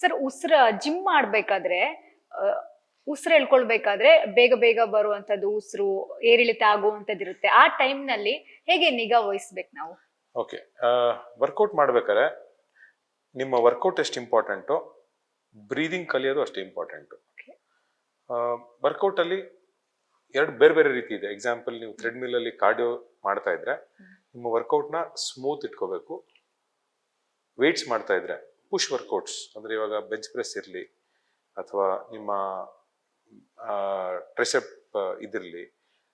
Sir gym ಮಾಡ್ಬೇಕಾದ್ರೆ ಉಸಿರು ಎಳ್ಕೊಳ್ಬೇಕಾದ್ರೆ ಬೇಗ ಬೇಗ ಬರುವಂತದ್ದು ಉಸಿರು ಏರಿಳಿತ ಆಗುವಂತದ್ದು ಇರುತ್ತೆ. ಆ ಟೈಮ್ ನಲ್ಲಿ ಹೇಗೆ ನಿಗಾ ವಹಿಸ್ಬೇಕು ನಾವು? ಓಕೆ, ವರ್ಕೌಟ್ ಮಾಡ್ಬೇಕಾದ್ರೆ ನಿಮ್ಮ ವರ್ಕೌಟ್ ಎಷ್ಟು ಇಂಪಾರ್ಟೆಂಟು, ಬ್ರೀದಿಂಗ್ ಕಲಿಯೋದು ಅಷ್ಟೇ ಇಂಪಾರ್ಟೆಂಟು. ವರ್ಕೌಟ್ ಅಲ್ಲಿ ಎರಡು ಬೇರೆ ಬೇರೆ ರೀತಿ ಇದೆ. ಎಕ್ಸಾಂಪಲ್, ನೀವು ಥ್ರೆಡ್ ಮಿಲ್ ಅಲ್ಲಿ ಕಾರ್ಡಿಯೋ ಮಾಡ್ತಾ ಇದ್ರೆ ನಿಮ್ಮ ವರ್ಕೌಟ್ ನ ಸ್ಮೂತ್ ಇಟ್ಕೋಬೇಕು. ವೇಟ್ಸ್ ಮಾಡ್ತಾ ಇದ್ರೆ ಪುಷ್ ವರ್ಕೌಟ್ಸ್ ಅಂದ್ರೆ ಇವಾಗ ಬೆಂಚ್ ಪ್ರೆಸ್ ಇರಲಿ ಅಥವಾ ನಿಮ್ಮ ಟ್ರೈಸೆಪ್ ಇದಿರಲಿ,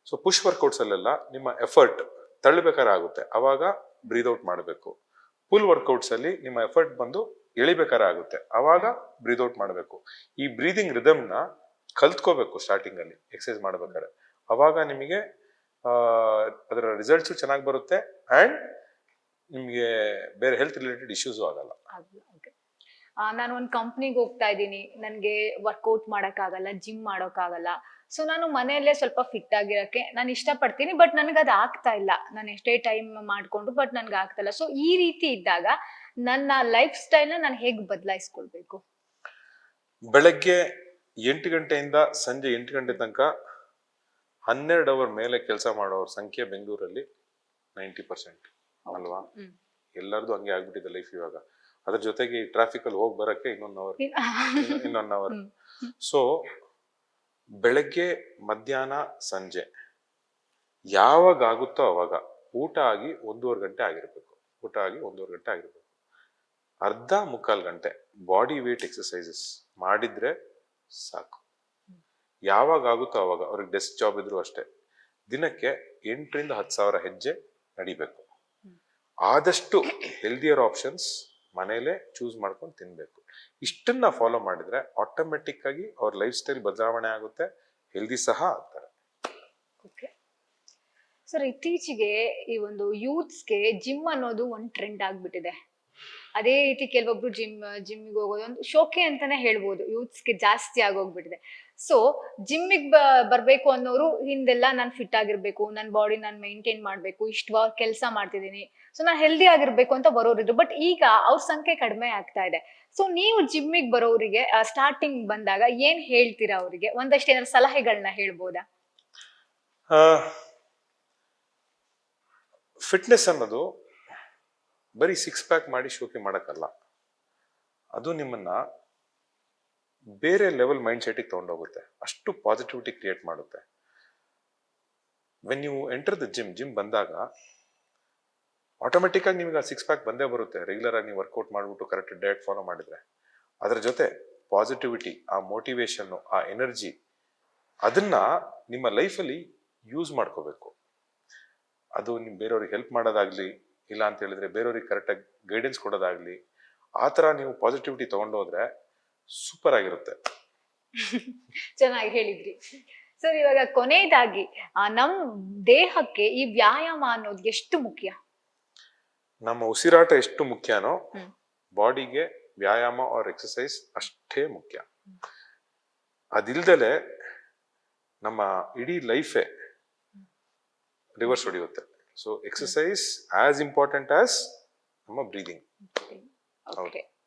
ಸೊ ಪುಷ್ ವರ್ಕೌಟ್ಸ್ ಅಲ್ಲೆಲ್ಲ ನಿಮ್ಮ ಎಫರ್ಟ್ ತಳ್ಳಬೇಕಾದ್ರೆ ಆಗುತ್ತೆ, ಅವಾಗ ಬ್ರೀದ್ ಔಟ್ ಮಾಡಬೇಕು. ಪುಲ್ ವರ್ಕೌಟ್ಸ್ ಅಲ್ಲಿ ನಿಮ್ಮ ಎಫರ್ಟ್ ಬಂದು ಎಳಿಬೇಕಾದ್ರೆ ಆಗುತ್ತೆ, ಅವಾಗ ಬ್ರೀದ್ ಔಟ್ ಮಾಡಬೇಕು. ಈ ಬ್ರೀದಿಂಗ್ ರಿದಮ್ ನ ಕಲ್ತ್ಕೋಬೇಕು ಸ್ಟಾರ್ಟಿಂಗ್ ಅಲ್ಲಿ ಎಕ್ಸರ್ಸೈಸ್ ಮಾಡ್ಬೇಕಾದ್ರೆ. ಅವಾಗ ನಿಮಗೆ ಅದರ ರಿಸಲ್ಟ್ಸ್ ಚೆನ್ನಾಗಿ ಬರುತ್ತೆ ಅಂಡ್ ನಿಮ್ಗೆ ಬೇರೆ ಹೆಲ್ತ್ ರಿಲೇಟೆಡ್ ಇಶ್ಯೂಸ್ ಆಗಲ್ಲ. ನಾನು ಒಂದು ಕಂಪ್ನಿಗೆ ಹೋಗ್ತಾ ಇದ್ದೀನಿ, ನನ್ಗೆ ವರ್ಕೌಟ್ ಆಗಲ್ಲ, ಜಿಮ್ ಆಗಲ್ಲ. ಸೊ ನಾನು ಮನೆಯಲ್ಲೇ ಸ್ವಲ್ಪ ಫಿಟ್ ಆಗಿರಕ್ಕೆ ನಾನು ಇಷ್ಟಪಡ್ತೀನಿ, ಬಟ್ ನನಗೆ ಅದು ಆಗ್ತಾ ಇಲ್ಲ. ನಾನು ಎಷ್ಟೇ ಟೈಮ್ ಮಾಡ್ಕೊಂಡು ಬಟ್ ನನ್ಗೆ ಆಗ್ತಾ ಇಲ್ಲ. ಸೊ ಈ ರೀತಿ ಇದ್ದಾಗ ನನ್ನ ಲೈಫ್ ಸ್ಟೈಲ್ ನ ನಾನು ಹೇಗೆ ಬದಲಾಯಿಸ್ಕೊಳ್ಬೇಕು? ಬೆಳಗ್ಗೆ 8 ಗಂಟೆಯಿಂದ ಸಂಜೆ 8 ಗಂಟೆ ತನಕ 12 ಅವರ್ ಮೇಲೆ ಕೆಲಸ ಮಾಡೋರ ಸಂಖ್ಯೆ ಬೆಂಗಳೂರಲ್ಲಿ 90% ಅಲ್ವಾ? ಎಲ್ಲರದು ಹಂಗೆ ಆಗ್ಬಿಟ್ಟಿದೆ ಲೈಫ್ ಇವಾಗ. ಅದ್ರ ಜೊತೆಗೆ ಟ್ರಾಫಿಕ್ ಅಲ್ಲಿ ಹೋಗಿ ಬರಕ್ಕೆ ಇನ್ನೊಂದು ಅವರ್. ಸೊ ಬೆಳಗ್ಗೆ, ಮಧ್ಯಾಹ್ನ, ಸಂಜೆ ಯಾವಾಗ ಆಗುತ್ತೋ ಅವಾಗ ಊಟ ಆಗಿ 1.5 ಗಂಟೆ ಆಗಿರ್ಬೇಕು. ಅರ್ಧ ಮುಕ್ಕಾಲು ಗಂಟೆ ಬಾಡಿ ವೇಟ್ ಎಕ್ಸರ್ಸೈಸಸ್ ಮಾಡಿದ್ರೆ ಸಾಕು. ಯಾವಾಗ ಆಗುತ್ತೋ ಅವಾಗ, ಅವ್ರಿಗೆ ಡೆಸ್ಕ್ ಜಾಬ್ ಇದ್ರು ಅಷ್ಟೇ, ದಿನಕ್ಕೆ 8,000 to 10,000 ಹೆಜ್ಜೆ ನಡಿಬೇಕು. ಆದಷ್ಟು ಹೆಲ್ದಿಯರ್ ಆಪ್ಷನ್ಸ್ ಮನೇಲೆ ಚೂಸ್ ಮಾಡ್ಕೊಂಡು ತಿನ್ಬೇಕು. ಇಷ್ಟನ್ನ ಫಾಲೋ ಮಾಡಿದ್ರೆ ಆಟೋಮೆಟಿಕ್ ಆಗಿ ಅವ್ರ ಲೈಫ್ ಸ್ಟೈಲ್ ಬದಲಾವಣೆ ಆಗುತ್ತೆ, ಹೆಲ್ದಿ ಸಹ ಆಗ್ತಾರೆ. ಸರ್, ಇತ್ತೀಚೆಗೆ ಈ ಒಂದು ಯೂತ್ಸ್ಗೆ ಜಿಮ್ ಅನ್ನೋದು ಒಂದು ಟ್ರೆಂಡ್ ಆಗ್ಬಿಟ್ಟಿದೆ. ಅದೇ ರೀತಿ ಕೆಲವೊಬ್ರು ಜಿಮ್ಮಿಗೆ ಹೋಗೋದು ಒಂದು ಶೋಕೆ ಅಂತಾನೆ ಹೇಳ್ಬೋದು, ಯೂತ್ಸ್ಗೆ ಜಾಸ್ತಿ ಆಗೋಗ್ಬಿಟ್ಟಿದೆ. ಸೊ ಜಿಮ್ಮಿಗೆ ಬರ್ಬೇಕು ಅನ್ನೋರು ಹಿಂದೆಲ್ಲ ನಾನು ಫಿಟ್ ಆಗಿರ್ಬೇಕು, ನನ್ನ ಬಾಡಿ ನಾನು ಮೇಂಟೈನ್ ಮಾಡ್ಬೇಕು, ಇಷ್ಟು ಕೆಲಸ ಮಾಡ್ತಿದ್ದೀನಿ, ಸೊ ನಾನು ಹೆಲ್ದಿ ಆಗಿರ್ಬೇಕು ಅಂತ ಬರೋರಿದ್ರು. ಬಟ್ ಈಗ ಅವ್ರ ಸಂಖ್ಯೆ ಕಡಿಮೆ ಆಗ್ತಾ ಇದೆ. ಸೊ ನೀವು ಜಿಮ್ಮಿಗೆ ಬರೋರಿಗೆ ಸ್ಟಾರ್ಟಿಂಗ್ ಬಂದಾಗ ಏನ್ ಹೇಳ್ತೀರಾ? ಅವರಿಗೆ ಒಂದಷ್ಟು ಏನಾದ್ರು ಸಲಹೆಗಳನ್ನ ಹೇಳ್ಬೋದಾ? ಫಿಟ್ನೆಸ್ ಅನ್ನೋದು ಬರೀ 6 ಪ್ಯಾಕ್ ಮಾಡಿ ಶೋಕಿ ಮಾಡಕ್ಕಲ್ಲ, ಅದು ನಿಮ್ಮನ್ನ ಬೇರೆ ಲೆವೆಲ್ ಮೈಂಡ್ ಸೆಟ್ಗೆ ತಗೊಂಡೋಗುತ್ತೆ, ಅಷ್ಟು ಪಾಸಿಟಿವಿಟಿ ಕ್ರಿಯೇಟ್ ಮಾಡುತ್ತೆ. When you enter the gym ಬಂದಾಗ ಆಟೋಮೆಟಿಕ್ ಆಗಿ ನಿಮಗೆ ಆ 6 ಪ್ಯಾಕ್ ಬಂದೇ ಬರುತ್ತೆ, ರೆಗ್ಯುಲರ್ ಆಗಿ ನೀವು ವರ್ಕೌಟ್ ಮಾಡ್ಬಿಟ್ಟು ಕರೆಕ್ಟ್ ಡಯಟ್ ಫಾಲೋ ಮಾಡಿದ್ರೆ. ಅದರ ಜೊತೆ ಪಾಸಿಟಿವಿಟಿ, ಆ ಮೋಟಿವೇಶನ್, ಆ ಎನರ್ಜಿ, ಅದನ್ನ ನಿಮ್ಮ ಲೈಫಲ್ಲಿ ಯೂಸ್ ಮಾಡ್ಕೋಬೇಕು. ಅದು ನಿಮ್ ಬೇರೆಯವ್ರಿಗೆ ಹೆಲ್ಪ್ ಮಾಡೋದಾಗ್ಲಿ, ಇಲ್ಲ ಅಂತ ಹೇಳಿದ್ರೆ ಬೇರೆಯವ್ರಿಗೆ ಕರೆಕ್ಟಾಗಿ ಗೈಡೆನ್ಸ್ ಕೊಡೋದಾಗ್ಲಿ, ಆ ತರ ನೀವು ಪಾಸಿಟಿವಿಟಿ ತಗೊಂಡೋದ್ರೆ ಸೂಪರ್ ಆಗಿರುತ್ತೆ. ಚೆನ್ನಾಗಿ ಹೇಳಿದ್ರಿ ಸರ್. ಇವಾಗ ಕೊನೆಯದಾಗಿ ನಮ್ ದೇಹಕ್ಕೆ ಈ ವ್ಯಾಯಾಮ ಅನ್ನೋದು ಎಷ್ಟು ಮುಖ್ಯ? ನಮ್ಮ ಉಸಿರಾಟ ಎಷ್ಟು ಮುಖ್ಯನೋ ಬಾಡಿಗೆ ವ್ಯಾಯಾಮ ಆರ್ ಎಕ್ಸರ್ಸೈಸ್ ಅಷ್ಟೇ ಮುಖ್ಯ. ಅದಿಲ್ದಲೆ ನಮ್ಮ ಇಡೀ ಲೈಫೇ ರಿವರ್ಸ್ ಹೊಡೆಯುತ್ತೆ. So exercise as important as ನಮ್ಮ ಬ್ರೀದಿಂಗ್. ಓಕೆ.